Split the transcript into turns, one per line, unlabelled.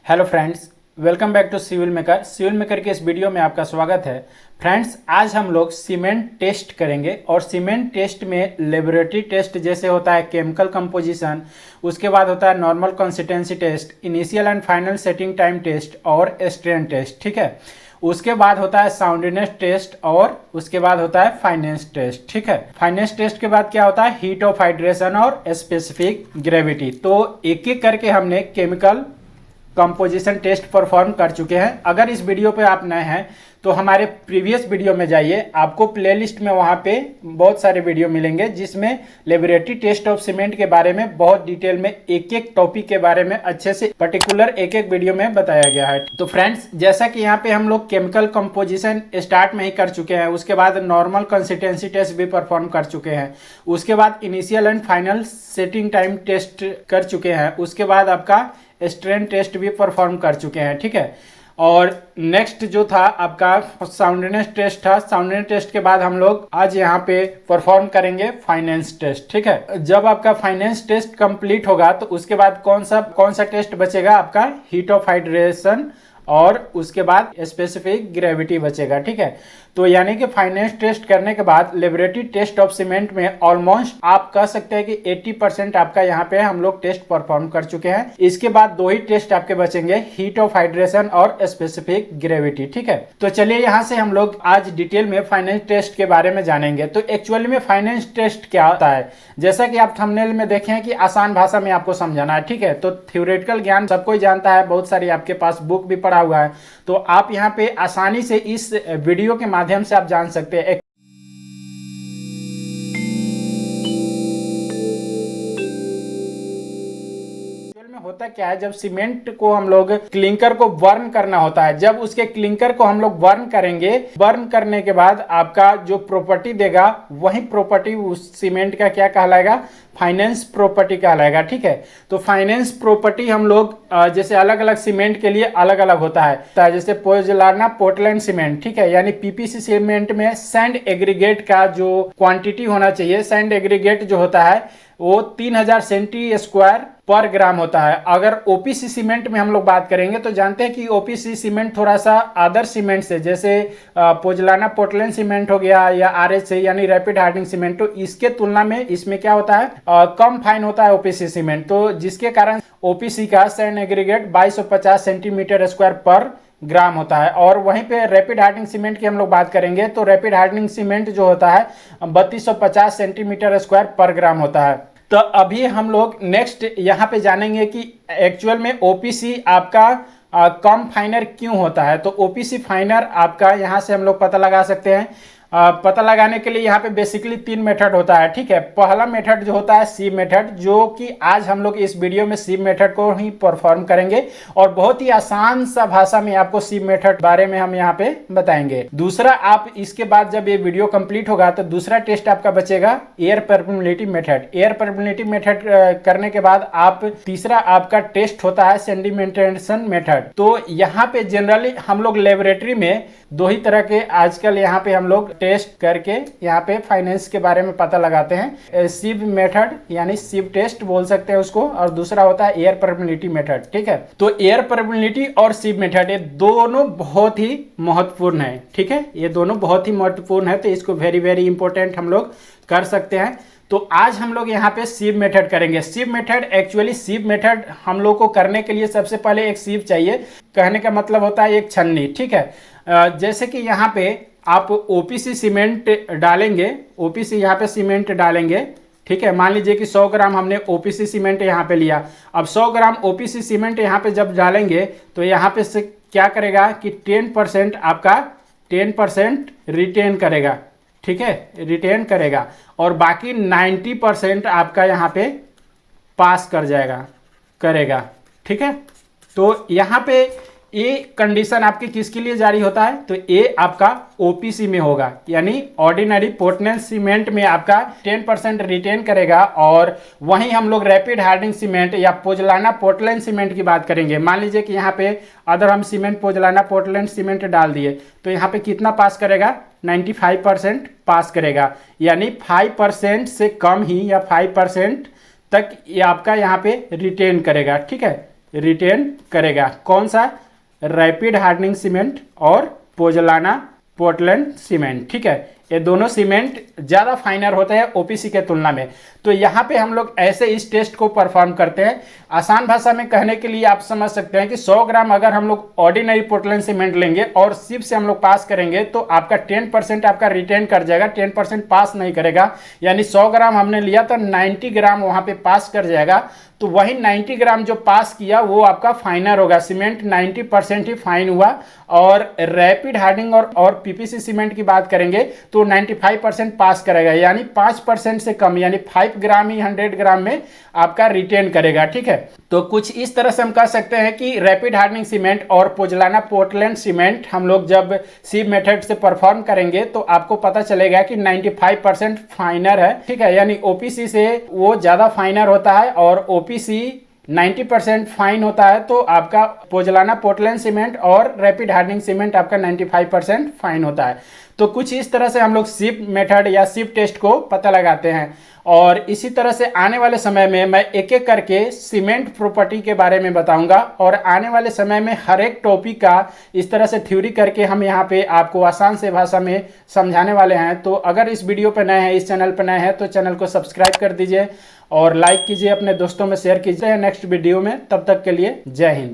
Hello friends, welcome back to civil maker. Civil maker के इस video में आपका स्वागत है। फ्रेंड्स, आज हम लोग सीमेंट टेस्ट करेंगे और सीमेंट टेस्ट में लेबोरेटरी टेस्ट जैसे होता है केमिकल कंपोजिशन, उसके बाद होता है normal consistency test, initial and final setting time test और स्ट्रेन टेस्ट। ठीक है, उसके बाद होता है साउंडनेस टेस्ट और उसके बाद होता है फाइनेंस टेस्ट। ठीक है, फाइनेंस टेस्ट के बाद क्या होता है हीट ऑफ हाइड्रेशन और स्पेसिफिक ग्रेविटी। तो एक एक करके हमने केमिकल कंपोजिशन टेस्ट परफॉर्म कर चुके हैं। अगर इस वीडियो पे आप नए हैं तो हमारे प्रीवियस वीडियो में जाइए, आपको प्लेलिस्ट में वहाँ पे बहुत सारे वीडियो मिलेंगे जिसमें लेबोरेटरी टेस्ट ऑफ सीमेंट के बारे में बहुत डिटेल में एक एक टॉपिक के बारे में अच्छे से पर्टिकुलर एक एक वीडियो में बताया गया है। तो फ्रेंड्स, जैसा कि यहाँ पे हम लोग केमिकल कंपोजिशन स्टार्ट में ही कर चुके हैं, उसके बाद नॉर्मल कंसिस्टेंसी टेस्ट भी परफॉर्म कर चुके हैं, उसके बाद initial and final setting time test कर चुके हैं, उसके बाद आपका स्ट्रेन टेस्ट भी परफॉर्म कर चुके हैं। ठीक है, और नेक्स्ट जो था आपका साउंडनेस टेस्ट था। साउंडनेस टेस्ट के बाद हम लोग आज यहाँ पे परफॉर्म करेंगे फाइनेंस टेस्ट। ठीक है, जब आपका फाइनेंस टेस्ट कंप्लीट होगा तो उसके बाद कौन सा टेस्ट बचेगा, आपका हीट ऑफ हाइड्रेशन और उसके बाद स्पेसिफिक ग्रेविटी बचेगा। ठीक है, तो यानी कि फाइनेंस टेस्ट करने के बाद लेबोरेटरी टेस्ट ऑफ सीमेंट में ऑलमोस्ट आप कह सकते हैं कि 80% आपका यहाँ पे हम लोग टेस्ट परफॉर्म कर चुके हैं। इसके बाद दो ही टेस्ट आपके बचेंगे, हीट ऑफ हाइड्रेशन और स्पेसिफिक ग्रेविटी। ठीक है, तो चलिए यहाँ से हम लोग आज डिटेल में फाइनेंस टेस्ट के बारे में जानेंगे। तो एक्चुअली में फाइनेंस टेस्ट क्या होता है, जैसा कि आप थंबनेल में देखे हैं कि आसान भाषा में आपको समझाना है। ठीक है, तो थ्योरेटिकल ज्ञान सब कोई जानता है, बहुत सारी आपके पास बुक भी पढ़ा हुआ है, तो आप यहाँ पे आसानी से इस वीडियो के माध्यम से आप जान सकते हैं। होता क्या है, जब सीमेंट को हम लोग क्लिंकर को बर्न करना होता है, जब उसके क्लिंकर को हम लोग बर्न करेंगे, बर्न करने के बाद आपका जो प्रॉपर्टी देगा वही प्रॉपर्टी उस सीमेंट का क्या कहलाएगा, फाइनेंस प्रॉपर्टी कहलाएगा। ठीक है, तो फाइनेंस प्रॉपर्टी हम लोग जैसे अलग अलग सीमेंट के लिए अलग अलग होता है, जैसे पोज़ोलाना पोर्टलैंड सीमेंट। ठीक है, यानी पीपीसी सीमेंट में सैंड एग्रीगेट का जो क्वांटिटी होना चाहिए, सैंड एग्रीगेट जो होता है वो 3000 सेंटी स्क्वायर पर ग्राम होता है। अगर ओपीसी सीमेंट में हम लोग बात करेंगे तो जानते हैं कि ओपीसी सीमेंट थोड़ा सा अदर सीमेंट से, जैसे पोज़ोलाना पोर्टलैंड सीमेंट हो गया या आरएच से यानी रैपिड हार्डनिंग सीमेंट, तो इसके तुलना में इसमें क्या होता है, कम फाइन होता है ओपीसी सीमेंट। तो जिसके कारण ओपीसी का सैंड एग्रीगेट 2250 सेंटीमीटर स्क्वायर पर ग्राम होता है। और वहीं पे रैपिड हार्डनिंग सीमेंट की हम लोग बात करेंगे तो रैपिड हार्डनिंग सीमेंट जो होता है 3250 सेंटीमीटर स्क्वायर पर ग्राम होता है। तो अभी हम लोग नेक्स्ट यहाँ पे जानेंगे कि एक्चुअल में ओपीसी आपका कम फाइनर क्यों होता है। तो ओपीसी फाइनर आपका यहाँ से हम लोग पता लगा सकते हैं। पता लगाने के लिए यहाँ पे बेसिकली 3 मेथड होता है। ठीक है, पहला मेथड जो होता है सीव मेथड, जो कि आज हम लोग इस वीडियो में सीव मेथड को ही परफॉर्म करेंगे और बहुत ही आसान सा भाषा में आपको सीव मेथड बारे में हम यहाँ पे बताएंगे। दूसरा, आप इसके बाद जब ये वीडियो कंप्लीट होगा तो दूसरा टेस्ट आपका बचेगा air permeability method. Air permeability method करने के बाद आप तीसरा आपका टेस्ट होता है सेडिमेंटेशन मेथड। तो यहाँ पे जनरली हम लोग लेबोरेटरी में दो ही तरह के आजकल यहाँ पे हम लोग टेस्ट करके यहाँ पे फाइनेंस के बारे में पता लगाते हैं। सीव मेथड यानी सीव टेस्ट बोल सकते हैं उसको, और दूसरा होता है एयर परमिबिलिटी मेथड। ठीक है, तो एयर परमिबिलिटी और सीव मेथड ये दोनों बहुत ही महत्वपूर्ण है। ठीक है, ये दोनों बहुत ही महत्वपूर्ण है, तो इसको वेरी वेरी इंपॉर्टेंट हम लोग कर सकते हैं। तो आज हम लोग यहाँ पे सीव मेथड करेंगे। सीव मेथड एक्चुअली सीव मेथड हम लोग को करने के लिए सबसे पहले एक सीव चाहिए, कहने का मतलब होता है एक छन्नी। ठीक है, जैसे कि यहाँ पे आप ओपीसी सीमेंट डालेंगे, ओपीसी यहाँ पे सीमेंट डालेंगे। ठीक है, मान लीजिए कि 100 ग्राम हमने ओपीसी सीमेंट यहाँ पे लिया। अब 100 ग्राम ओपीसी सीमेंट यहाँ पे जब डालेंगे तो यहाँ पे से क्या करेगा कि 10% आपका 10% रिटेन करेगा। ठीक है, रिटेन करेगा और बाकी 90% आपका यहाँ पे पास कर जाएगा करेगा। ठीक है, तो यहाँ पे ये कंडीशन आपकी किसके लिए जारी होता है, तो ये आपका ओपीसी में होगा, यानी ऑर्डिनरी पोर्टलैंड सीमेंट में आपका 10% रिटेन करेगा। और वहीं हम लोग रैपिड हार्डनिंग सीमेंट या पोज़ोलाना पोर्टलैंड सीमेंट की बात करेंगे। मान लीजिए कि यहाँ पे अगर हम सीमेंट पोज़ोलाना पोर्टलैंड सीमेंट डाल दिए तो यहाँ पे कितना पास करेगा, 95% पास करेगा, यानी 5% से कम ही या 5% तक ये आपका यहाँ पे रिटेन करेगा। ठीक है, रिटेन करेगा। कौन सा? रैपिड हार्डनिंग सीमेंट और पोजलाना पोर्टलैंड सीमेंट। ठीक है, ये दोनों सीमेंट ज़्यादा फाइनर होते हैं ओपीसी के तुलना में। तो यहाँ पे हम लोग ऐसे इस टेस्ट को परफॉर्म करते हैं। आसान भाषा में कहने के लिए आप समझ सकते हैं कि 100 ग्राम अगर हम लोग ऑर्डिनरी पोर्टलैंड सीमेंट लेंगे और सिप से हम लोग पास करेंगे तो आपका 10% आपका रिटेन कर जाएगा, 10% पास नहीं करेगा। यानी 100 ग्राम हमने लिया तो 90 ग्राम वहाँ पे पास कर जाएगा। तो वही 90 ग्राम जो पास किया वो आपका फाइनर होगा। सीमेंट 90% ही फाइन हुआ। और रैपिड हार्डनिंग और पीपीसी सीमेंट की बात करेंगे तो 95% पास करेगा, यानी 5% से कम, यानी 5 ग्राम ही 100 ग्राम में आपका रिटेन करेगा। ठीक है, तो कुछ इस तरह से हम कह सकते हैं कि रैपिड हार्डनिंग सीमेंट और पोजलाना पोर्टलैंड सीमेंट हम लोग जब सीप मेथड से परफॉर्म करेंगे तो आपको पता चलेगा कि 95% फाइनर है। ठीक है, यानी ओपीसी से वो ज़्यादा फाइनर होता है और ओपीसी 90% फाइन होता है। तो आपका पोजलाना पोर्टलैंड सीमेंट और रैपिड हार्डनिंग सीमेंट आपका 95% फाइन होता है। तो कुछ इस तरह से हम लोग सिप मेथड या सिप टेस्ट को पता लगाते हैं। और इसी तरह से आने वाले समय में मैं एक एक करके सीमेंट प्रॉपर्टी के बारे में बताऊंगा और आने वाले समय में हर एक टॉपिक का इस तरह से थ्योरी करके हम यहाँ पे आपको आसान से भाषा में समझाने वाले हैं। तो अगर इस वीडियो पर नए हैं, इस चैनल पर नए हैं तो चैनल को सब्सक्राइब कर दीजिए और लाइक कीजिए, अपने दोस्तों में शेयर कीजिए। नेक्स्ट वीडियो में, तब तक के लिए जय हिंद।